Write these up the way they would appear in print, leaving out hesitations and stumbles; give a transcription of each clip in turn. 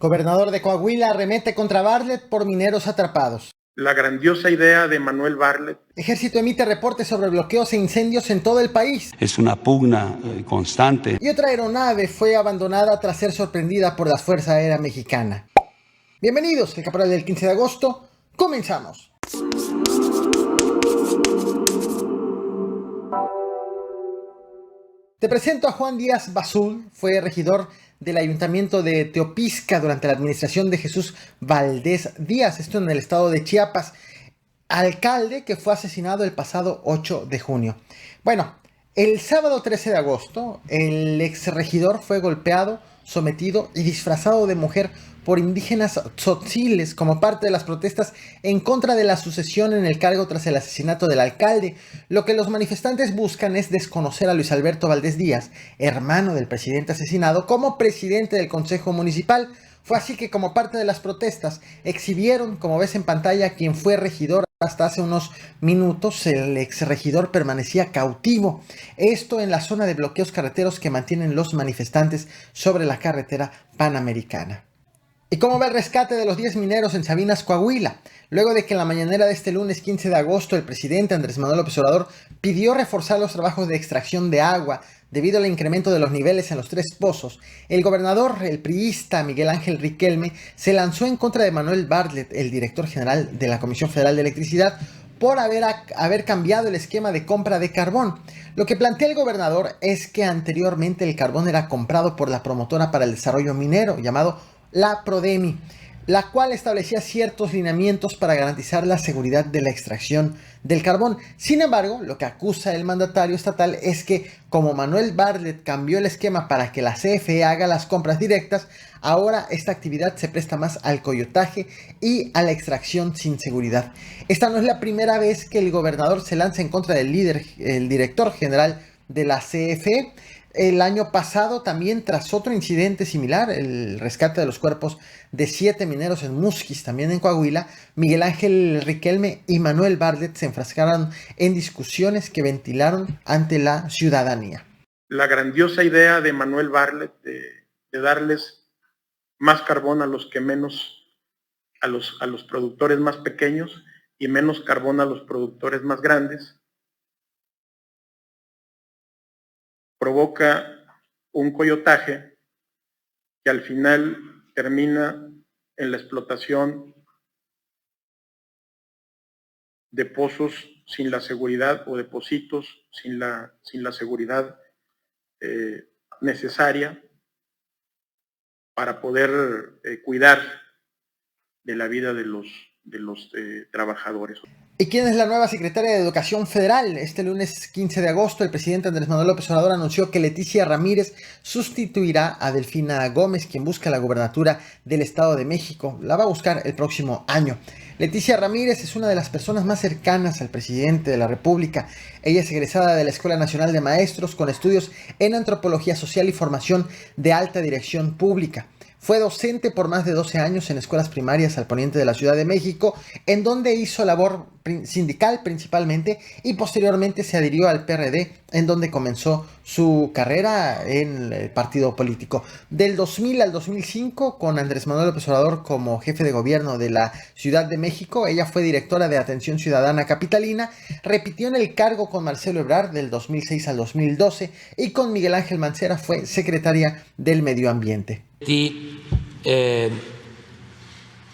Gobernador de Coahuila arremete contra Bartlett por mineros atrapados. La grandiosa idea de Manuel Bartlett. Ejército emite reportes sobre bloqueos e incendios en todo el país. Es una pugna constante. Y otra aeronave fue abandonada tras ser sorprendida por la Fuerza Aérea Mexicana. Bienvenidos, el Caporal del 15 de agosto. Comenzamos. Te presento a Juan Díaz Bazul, fue regidor del Ayuntamiento de Teopisca durante la administración de Jesús Valdés Díaz, esto en el estado de Chiapas, alcalde que fue asesinado el pasado 8 de junio. Bueno, el sábado 13 de agosto, el exregidor fue golpeado, sometido y disfrazado de mujer por indígenas tzotziles como parte de las protestas en contra de la sucesión en el cargo tras el asesinato del alcalde. Lo que los manifestantes buscan es desconocer a Luis Alberto Valdés Díaz, hermano del presidente asesinado, como presidente del Consejo Municipal. Fue así que, como parte de las protestas, exhibieron, como ves en pantalla, quien fue regidor. Hasta hace unos minutos el exregidor permanecía cautivo. Esto en la zona de bloqueos carreteros que mantienen los manifestantes sobre la carretera panamericana. ¿Y cómo va el rescate de los 10 mineros en Sabinas, Coahuila? Luego de que en la mañanera de este lunes 15 de agosto el presidente Andrés Manuel López Obrador pidió reforzar los trabajos de extracción de agua debido al incremento de los niveles en los 3 pozos, el gobernador, el priista Miguel Ángel Riquelme, se lanzó en contra de Manuel Bartlett, el director general de la Comisión Federal de Electricidad, por haber cambiado el esquema de compra de carbón. Lo que plantea el gobernador es que anteriormente el carbón era comprado por la promotora para el desarrollo minero, llamado la Prodemi, la cual establecía ciertos lineamientos para garantizar la seguridad de la extracción del carbón. Sin embargo, lo que acusa el mandatario estatal es que, como Manuel Bartlett cambió el esquema para que la CFE haga las compras directas, ahora esta actividad se presta más al coyotaje y a la extracción sin seguridad. Esta no es la primera vez que el gobernador se lanza en contra del director general de la CFE. El año pasado también, tras otro incidente similar, el rescate de los cuerpos de 7 mineros en Musquis, también en Coahuila, Miguel Ángel Riquelme y Manuel Bartlett se enfrascaron en discusiones que ventilaron ante la ciudadanía. La grandiosa idea de Manuel Bartlett de darles más carbón a los que menos, a los productores más pequeños y menos carbón a los productores más grandes, provoca un coyotaje que al final termina en la explotación de pozos sin la seguridad o de pocitos sin la seguridad necesaria para poder cuidar de la vida de los trabajadores. ¿Y quién es la nueva secretaria de Educación Federal? Este lunes 15 de agosto, el presidente Andrés Manuel López Obrador anunció que Leticia Ramírez sustituirá a Delfina Gómez, quien busca la gubernatura del Estado de México. La va a buscar el próximo año. Leticia Ramírez es una de las personas más cercanas al presidente de la República. Ella es egresada de la Escuela Nacional de Maestros con estudios en Antropología Social y formación de alta dirección pública. Fue docente por más de 12 años en escuelas primarias al poniente de la Ciudad de México, en donde hizo labor sindical principalmente y posteriormente se adhirió al PRD, en donde comenzó su carrera en el partido político. Del 2000 al 2005, con Andrés Manuel López Obrador como jefe de gobierno de la Ciudad de México, ella fue directora de Atención Ciudadana Capitalina, repitió en el cargo con Marcelo Ebrard del 2006 al 2012 y con Miguel Ángel Mancera fue secretaria del Medio Ambiente. Y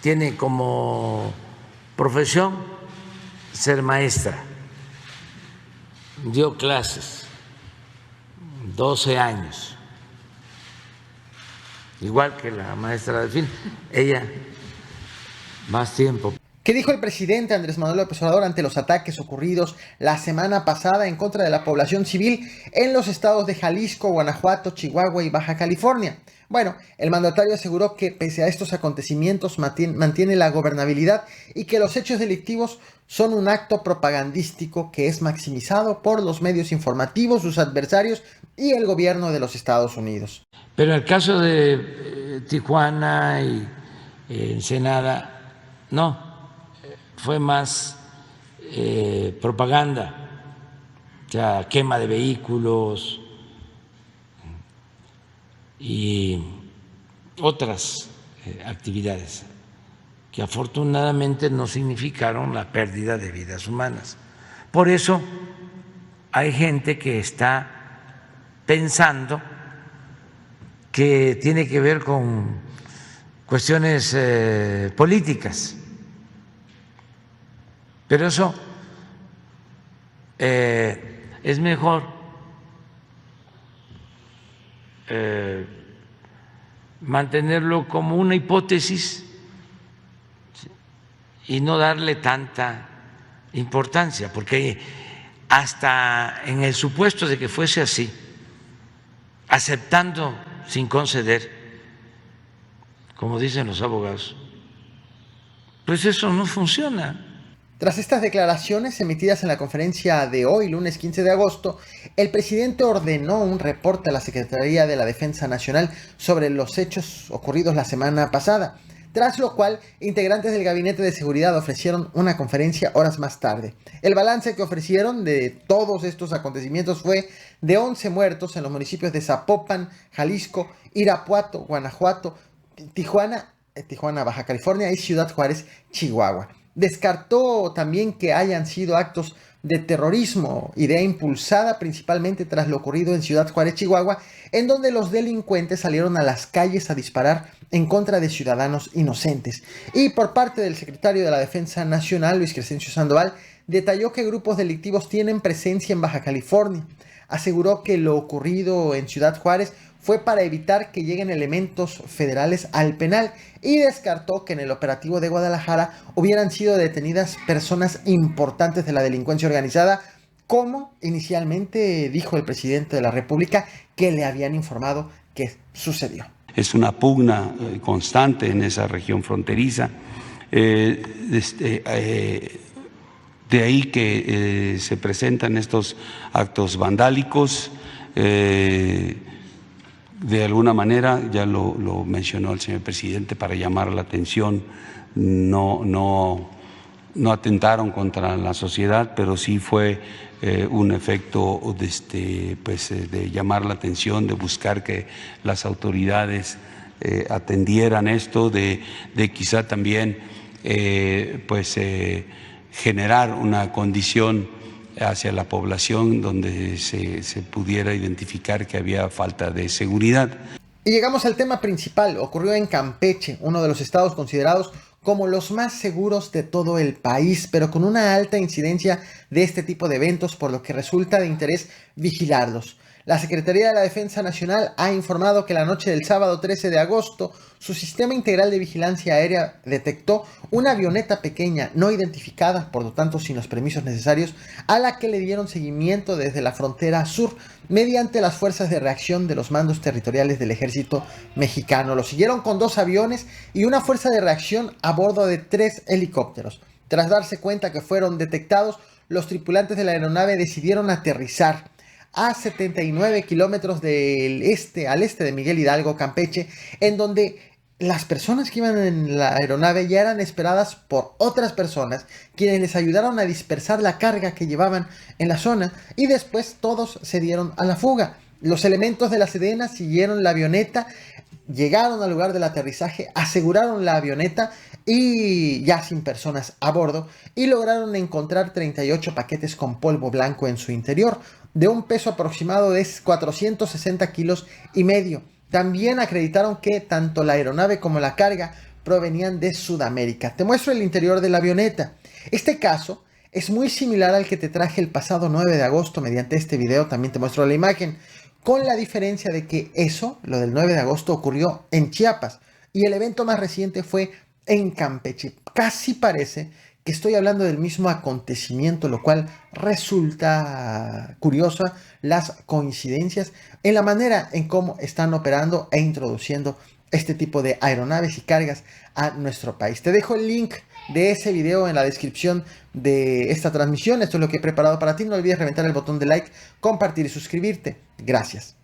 tiene como profesión ser maestra. Dio clases 12 años, igual que la maestra Delfín, ella más tiempo. ¿Qué dijo el presidente Andrés Manuel López Obrador ante los ataques ocurridos la semana pasada en contra de la población civil en los estados de Jalisco, Guanajuato, Chihuahua y Baja California? Bueno, el mandatario aseguró que pese a estos acontecimientos mantiene la gobernabilidad y que los hechos delictivos son un acto propagandístico que es maximizado por los medios informativos, sus adversarios y el gobierno de los Estados Unidos. Pero en el caso de Tijuana y Ensenada, no. Fue más propaganda, o sea, quema de vehículos y otras actividades que afortunadamente no significaron la pérdida de vidas humanas. Por eso hay gente que está pensando que tiene que ver con cuestiones políticas, pero eso es mejor mantenerlo como una hipótesis y no darle tanta importancia, porque hasta en el supuesto de que fuese así, aceptando sin conceder, como dicen los abogados, pues eso no funciona. Tras estas declaraciones emitidas en la conferencia de hoy, lunes 15 de agosto, el presidente ordenó un reporte a la Secretaría de la Defensa Nacional sobre los hechos ocurridos la semana pasada, tras lo cual integrantes del Gabinete de Seguridad ofrecieron una conferencia horas más tarde. El balance que ofrecieron de todos estos acontecimientos fue de 11 muertos en los municipios de Zapopan, Jalisco, Irapuato, Guanajuato, Tijuana, Baja California y Ciudad Juárez, Chihuahua. Descartó también que hayan sido actos de terrorismo, idea impulsada principalmente tras lo ocurrido en Ciudad Juárez, Chihuahua, en donde los delincuentes salieron a las calles a disparar en contra de ciudadanos inocentes. Y por parte del secretario de la Defensa Nacional, Luis Crescencio Sandoval, detalló que grupos delictivos tienen presencia en Baja California. Aseguró que lo ocurrido en Ciudad Juárez fue para evitar que lleguen elementos federales al penal y descartó que en el operativo de Guadalajara hubieran sido detenidas personas importantes de la delincuencia organizada, como inicialmente dijo el presidente de la República que le habían informado que sucedió. Es una pugna constante en esa región fronteriza. De ahí que se presentan estos actos vandálicos. De alguna manera, ya lo mencionó el señor presidente, para llamar la atención, no atentaron contra la sociedad, pero sí fue un efecto de llamar la atención, de buscar que las autoridades atendieran esto, de quizá también generar una condición hacia la población donde se pudiera identificar que había falta de seguridad. Y llegamos al tema principal. Ocurrió en Campeche, uno de los estados considerados como los más seguros de todo el país, pero con una alta incidencia de este tipo de eventos, por lo que resulta de interés vigilarlos. La Secretaría de la Defensa Nacional ha informado que la noche del sábado 13 de agosto, su sistema integral de vigilancia aérea detectó una avioneta pequeña no identificada, por lo tanto sin los permisos necesarios, a la que le dieron seguimiento desde la frontera sur mediante las fuerzas de reacción de los mandos territoriales del ejército mexicano. Lo siguieron con 2 aviones y una fuerza de reacción a bordo de 3 helicópteros. Tras darse cuenta que fueron detectados, los tripulantes de la aeronave decidieron aterrizar a 79 kilómetros al este de Miguel Hidalgo, Campeche, en donde las personas que iban en la aeronave ya eran esperadas por otras personas, quienes les ayudaron a dispersar la carga que llevaban en la zona, y después todos se dieron a la fuga. Los elementos de la Sedena siguieron la avioneta, llegaron al lugar del aterrizaje, aseguraron la avioneta y ya sin personas a bordo, y lograron encontrar 38 paquetes con polvo blanco en su interior, de un peso aproximado de 460 kilos y medio. También acreditaron que tanto la aeronave como la carga provenían de Sudamérica. Te muestro el interior de la avioneta. Este caso es muy similar al que te traje el pasado 9 de agosto mediante este video. También te muestro la imagen, con la diferencia de que lo del 9 de agosto ocurrió en Chiapas y el evento más reciente fue en Campeche. Casi parece que estoy hablando del mismo acontecimiento, lo cual resulta curiosa las coincidencias en la manera en cómo están operando e introduciendo este tipo de aeronaves y cargas a nuestro país. Te dejo el link de ese video en la descripción de esta transmisión. Esto es lo que he preparado para ti. No olvides reventar el botón de like, compartir y suscribirte. Gracias.